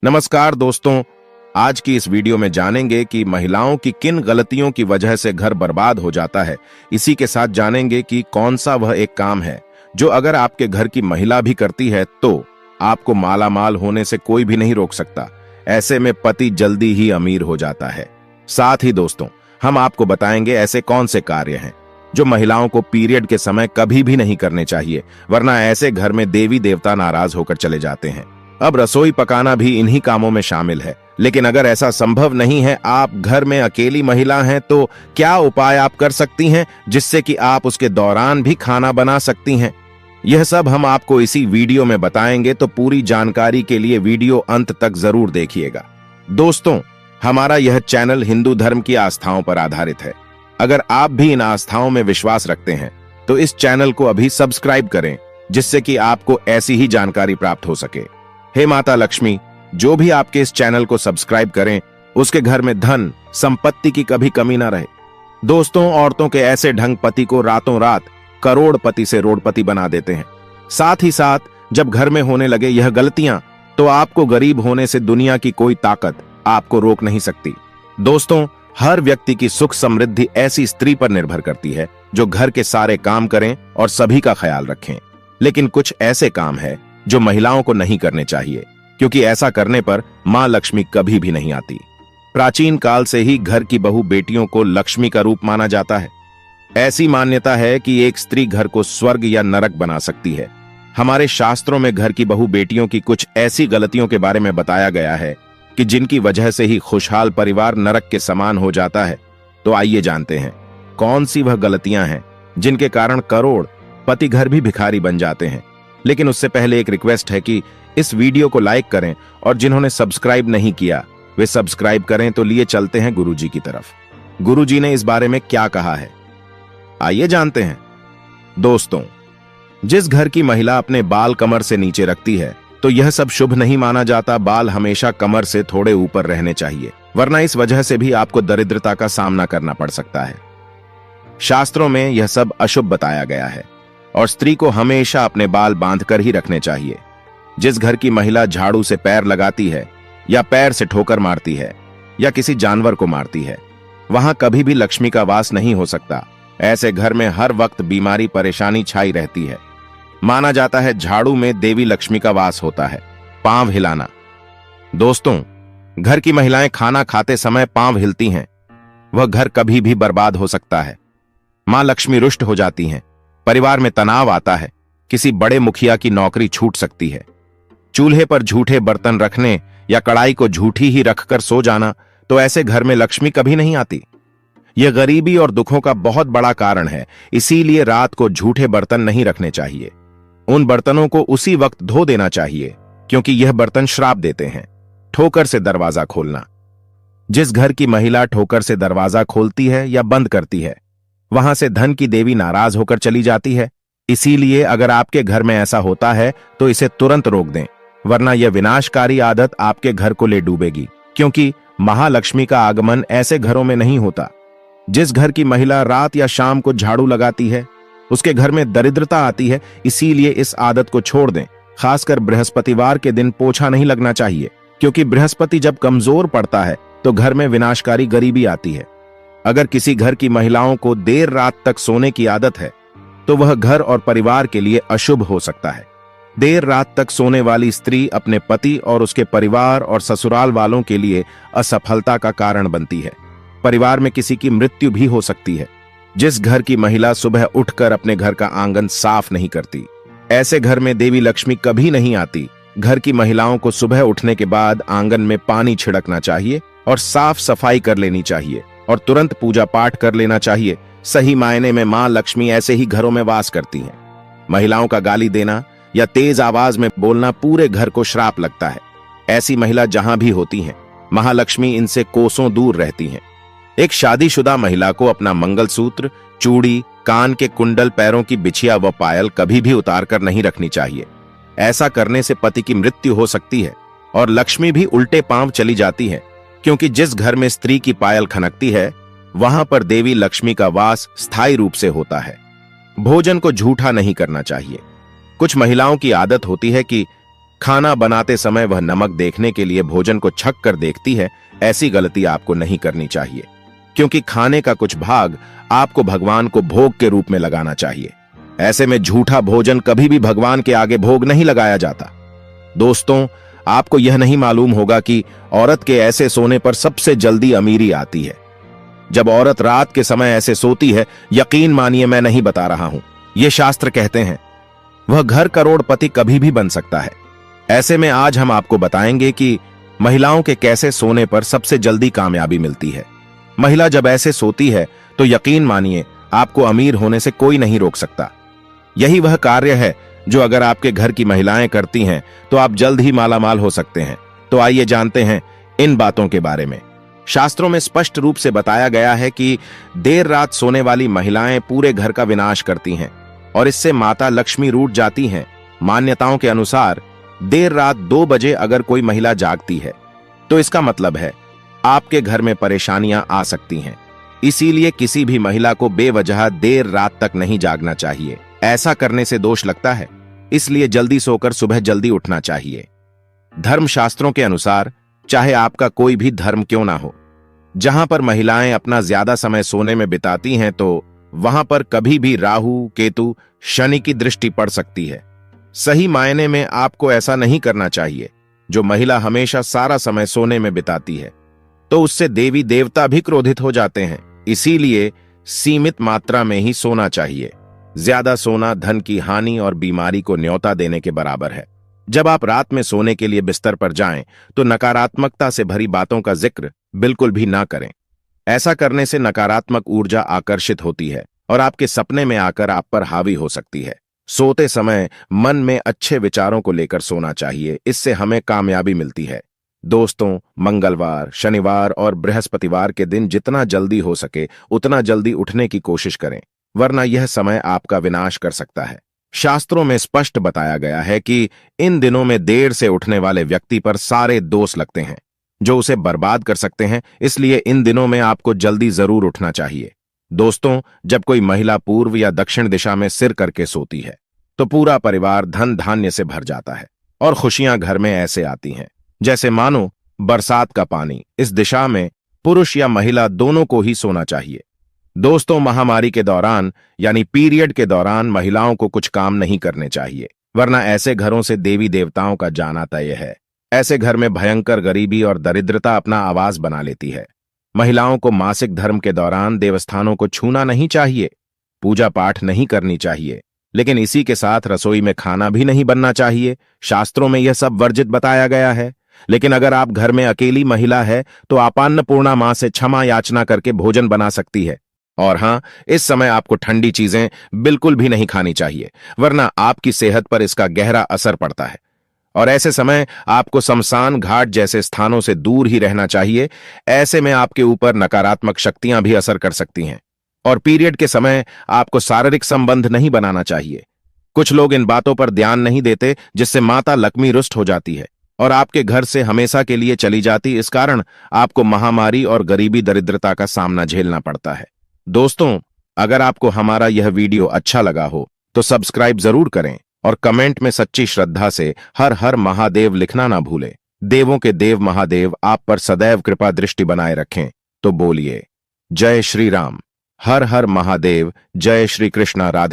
नमस्कार दोस्तों, आज की इस वीडियो में जानेंगे कि महिलाओं की किन गलतियों की वजह से घर बर्बाद हो जाता है। इसी के साथ जानेंगे कि कौन सा वह एक काम है जो अगर आपके घर की महिला भी करती है तो आपको मालामाल होने से कोई भी नहीं रोक सकता। ऐसे में पति जल्दी ही अमीर हो जाता है। साथ ही दोस्तों, हम आपको बताएंगे ऐसे कौन से कार्य हैं जो महिलाओं को पीरियड के समय कभी भी नहीं करने चाहिए, वरना ऐसे घर में देवी देवता नाराज होकर चले जाते हैं। अब रसोई पकाना भी इन्हीं कामों में शामिल है, लेकिन अगर ऐसा संभव नहीं है, आप घर में अकेली महिला हैं, तो क्या उपाय आप कर सकती हैं जिससे कि आप उसके दौरान भी खाना बना सकती हैं। यह सब हम आपको इसी वीडियो में बताएंगे, तो पूरी जानकारी के लिए वीडियो अंत तक जरूर देखिएगा। दोस्तों, हमारा यह चैनल हिंदू धर्म की आस्थाओं पर आधारित है। अगर आप भी इन आस्थाओं में विश्वास रखते हैं तो इस चैनल को अभी सब्सक्राइब करें, जिससे कि आपको ऐसी ही जानकारी प्राप्त हो सके। हे माता लक्ष्मी, जो भी आपके इस चैनल को सब्सक्राइब करें उसके घर में धन संपत्ति की कभी कमी ना रहे। दोस्तों, औरतों के ऐसे ढंग पति को रातों रात करोड़पति से रोड़पति बना देते हैं। साथ ही साथ जब घर में होने लगे यह गलतियां, तो आपको गरीब होने से दुनिया की कोई ताकत आपको रोक नहीं सकती। दोस्तों, हर व्यक्ति की सुख समृद्धि ऐसी स्त्री पर निर्भर करती है जो घर के सारे काम करें और सभी का ख्याल रखें। लेकिन कुछ ऐसे काम है जो महिलाओं को नहीं करने चाहिए, क्योंकि ऐसा करने पर मां लक्ष्मी कभी भी नहीं आती। प्राचीन काल से ही घर की बहू बेटियों को लक्ष्मी का रूप माना जाता है। ऐसी मान्यता है कि एक स्त्री घर को स्वर्ग या नरक बना सकती है। हमारे शास्त्रों में घर की बहू बेटियों की कुछ ऐसी गलतियों के बारे में बताया गया है कि जिनकी वजह से ही खुशहाल परिवार नरक के समान हो जाता है। तो आइए जानते हैं कौन सी वह गलतियां हैं जिनके कारण करोड़ पति घर भी भिखारी बन जाते हैं। लेकिन उससे पहले एक रिक्वेस्ट है कि इस वीडियो को लाइक करें, और जिन्होंने सब्सक्राइब नहीं किया वे सब्सक्राइब करें। तो लिए चलते हैं गुरुजी की तरफ। गुरुजी ने इस बारे में क्या कहा है, आइए जानते हैं। दोस्तों, जिस घर की महिला अपने बाल कमर से नीचे रखती है तो यह सब शुभ नहीं माना जाता। बाल हमेशा कमर से थोड़े ऊपर रहने चाहिए, वरना इस वजह से भी आपको दरिद्रता का सामना करना पड़ सकता है। शास्त्रों में यह सब अशुभ बताया गया है और स्त्री को हमेशा अपने बाल बांधकर ही रखने चाहिए। जिस घर की महिला झाड़ू से पैर लगाती है या पैर से ठोकर मारती है या किसी जानवर को मारती है, वहां कभी भी लक्ष्मी का वास नहीं हो सकता। ऐसे घर में हर वक्त बीमारी परेशानी छाई रहती है। माना जाता है झाड़ू में देवी लक्ष्मी का वास होता है। पांव हिलाना। दोस्तों, घर की महिलाएं खाना खाते समय पांव हिलती हैं, वह घर कभी भी बर्बाद हो सकता है। मां लक्ष्मी रुष्ट हो जाती हैं, परिवार में तनाव आता है, किसी बड़े मुखिया की नौकरी छूट सकती है। चूल्हे पर झूठे बर्तन रखने या कढ़ाई को झूठी ही रखकर सो जाना, तो ऐसे घर में लक्ष्मी कभी नहीं आती। यह गरीबी और दुखों का बहुत बड़ा कारण है। इसीलिए रात को झूठे बर्तन नहीं रखने चाहिए। उन बर्तनों को उसी वक्त धो देना चाहिए, क्योंकि यह बर्तन श्राप देते हैं। ठोकर से दरवाजा खोलना। जिस घर की महिला ठोकर से दरवाजा खोलती है या बंद करती है, वहां से धन की देवी नाराज होकर चली जाती है। इसीलिए अगर आपके घर में ऐसा होता है तो इसे तुरंत रोक दें, वरना यह विनाशकारी आदत आपके घर को ले डूबेगी, क्योंकि महालक्ष्मी का आगमन ऐसे घरों में नहीं होता। जिस घर की महिला रात या शाम को झाड़ू लगाती है उसके घर में दरिद्रता आती है। इसीलिए इस आदत को छोड़ दें। खासकर बृहस्पतिवार के दिन पोछा नहीं लगना चाहिए, क्योंकि बृहस्पति जब कमजोर पड़ता है तो घर में विनाशकारी गरीबी आती है। अगर किसी घर की महिलाओं को देर रात तक सोने की आदत है तो वह घर और परिवार के लिए अशुभ हो सकता है। देर रात तक सोने वाली स्त्री अपने पति और उसके परिवार और ससुराल वालों के लिए असफलता का कारण बनती है। परिवार में किसी की मृत्यु भी हो सकती है। जिस घर की महिला सुबह उठकर अपने घर का आंगन साफ नहीं करती, ऐसे घर में देवी लक्ष्मी कभी नहीं आती। घर की महिलाओं को सुबह उठने के बाद आंगन में पानी छिड़कना चाहिए और साफ सफाई कर लेनी चाहिए और तुरंत पूजा पाठ कर लेना चाहिए। सही मायने में मां लक्ष्मी ऐसे ही घरों में वास करती हैं। महिलाओं का गाली देना या तेज आवाज में बोलना पूरे घर को श्राप लगता है। ऐसी महिला जहां भी होती हैं, महालक्ष्मी इनसे कोसों दूर रहती हैं। एक शादीशुदा महिला को अपना मंगलसूत्र, चूड़ी, कान के कुंडल, पैरों की बिछिया व पायल कभी भी उतार कर नहीं रखनी चाहिए। ऐसा करने से पति की मृत्यु हो सकती है और लक्ष्मी भी उल्टे पांव चली जाती है, क्योंकि जिस घर में स्त्री की पायल खनकती है वहां पर देवी लक्ष्मी का वास स्थायी रूप से होता है। भोजन को झूठा नहीं करना चाहिए। कुछ महिलाओं की आदत होती है कि खाना बनाते समय वह नमक देखने के लिए भोजन को छक कर देखती है, ऐसी गलती आपको नहीं करनी चाहिए, क्योंकि खाने का कुछ भाग आपको भगवान को भोग के रूप में लगाना चाहिए। ऐसे में झूठा भोजन कभी भी भगवान के आगे भोग नहीं लगाया जाता। दोस्तों, आपको यह नहीं मालूम होगा कि औरत के ऐसे सोने पर सबसे जल्दी अमीरी आती है। जब औरत रात के समय ऐसे सोती है, यकीन मानिए मैं नहीं बता रहा हूं, ये शास्त्र कहते हैं, वह घर करोड़पति कभी भी बन सकता है। ऐसे में आज हम आपको बताएंगे कि महिलाओं के कैसे सोने पर सबसे जल्दी कामयाबी मिलती है। महिला जब ऐसे सोती है तो यकीन मानिए आपको अमीर होने से कोई नहीं रोक सकता। यही वह कार्य है जो अगर आपके घर की महिलाएं करती हैं तो आप जल्द ही मालामाल हो सकते हैं। तो आइए जानते हैं इन बातों के बारे में। शास्त्रों में स्पष्ट रूप से बताया गया है कि देर रात सोने वाली महिलाएं पूरे घर का विनाश करती हैं और इससे माता लक्ष्मी रूठ जाती हैं। मान्यताओं के अनुसार देर रात 2 बजे अगर कोई महिला जागती है तो इसका मतलब है आपके घर में परेशानियां आ सकती हैं। इसीलिए किसी भी महिला को बेवजह देर रात तक नहीं जागना चाहिए। ऐसा करने से दोष लगता है, इसलिए जल्दी सोकर सुबह जल्दी उठना चाहिए। धर्मशास्त्रों के अनुसार चाहे आपका कोई भी धर्म क्यों ना हो, जहां पर महिलाएं अपना ज्यादा समय सोने में बिताती हैं तो वहां पर कभी भी राहु, केतु, शनि की दृष्टि पड़ सकती है। सही मायने में आपको ऐसा नहीं करना चाहिए। जो महिला हमेशा सारा समय सोने में बिताती है तो उससे देवी देवता भी क्रोधित हो जाते हैं। इसीलिए सीमित मात्रा में ही सोना चाहिए। ज्यादा सोना धन की हानि और बीमारी को न्योता देने के बराबर है। जब आप रात में सोने के लिए बिस्तर पर जाएं तो नकारात्मकता से भरी बातों का जिक्र बिल्कुल भी ना करें। ऐसा करने से नकारात्मक ऊर्जा आकर्षित होती है और आपके सपने में आकर आप पर हावी हो सकती है। सोते समय मन में अच्छे विचारों को लेकर सोना चाहिए, इससे हमें कामयाबी मिलती है। दोस्तों, मंगलवार, शनिवार और बृहस्पतिवार के दिन जितना जल्दी हो सके उतना जल्दी उठने की कोशिश करें, वरना यह समय आपका विनाश कर सकता है। शास्त्रों में स्पष्ट बताया गया है कि इन दिनों में देर से उठने वाले व्यक्ति पर सारे दोष लगते हैं जो उसे बर्बाद कर सकते हैं। इसलिए इन दिनों में आपको जल्दी जरूर उठना चाहिए। दोस्तों, जब कोई महिला पूर्व या दक्षिण दिशा में सिर करके सोती है तो पूरा परिवार धन धान्य से भर जाता है और खुशियां घर में ऐसे आती हैं जैसे मानो बरसात का पानी। इस दिशा में पुरुष या महिला दोनों को ही सोना चाहिए। दोस्तों, महामारी के दौरान यानी पीरियड के दौरान महिलाओं को कुछ काम नहीं करने चाहिए, वरना ऐसे घरों से देवी देवताओं का जाना तय है। ऐसे घर में भयंकर गरीबी और दरिद्रता अपना आवाज बना लेती है। महिलाओं को मासिक धर्म के दौरान देवस्थानों को छूना नहीं चाहिए, पूजा पाठ नहीं करनी चाहिए, लेकिन इसी के साथ रसोई में खाना भी नहीं बनना चाहिए। शास्त्रों में यह सब वर्जित बताया गया है। लेकिन अगर आप घर में अकेली महिला है तो आप अन्नपूर्णा मां से क्षमा याचना करके भोजन बना सकती है। और हां, इस समय आपको ठंडी चीजें बिल्कुल भी नहीं खानी चाहिए, वरना आपकी सेहत पर इसका गहरा असर पड़ता है। और ऐसे समय आपको शमशान घाट जैसे स्थानों से दूर ही रहना चाहिए। ऐसे में आपके ऊपर नकारात्मक शक्तियां भी असर कर सकती हैं। और पीरियड के समय आपको शारीरिक संबंध नहीं बनाना चाहिए। कुछ लोग इन बातों पर ध्यान नहीं देते, जिससे माता लक्ष्मी रुष्ट हो जाती है और आपके घर से हमेशा के लिए चली जाती। इस कारण आपको महामारी और गरीबी दरिद्रता का सामना झेलना पड़ता है। दोस्तों, अगर आपको हमारा यह वीडियो अच्छा लगा हो तो सब्सक्राइब जरूर करें और कमेंट में सच्ची श्रद्धा से हर हर महादेव लिखना ना भूलें। देवों के देव महादेव आप पर सदैव कृपा दृष्टि बनाए रखें। तो बोलिए जय श्री राम, हर हर महादेव, जय श्री कृष्ण, राधे।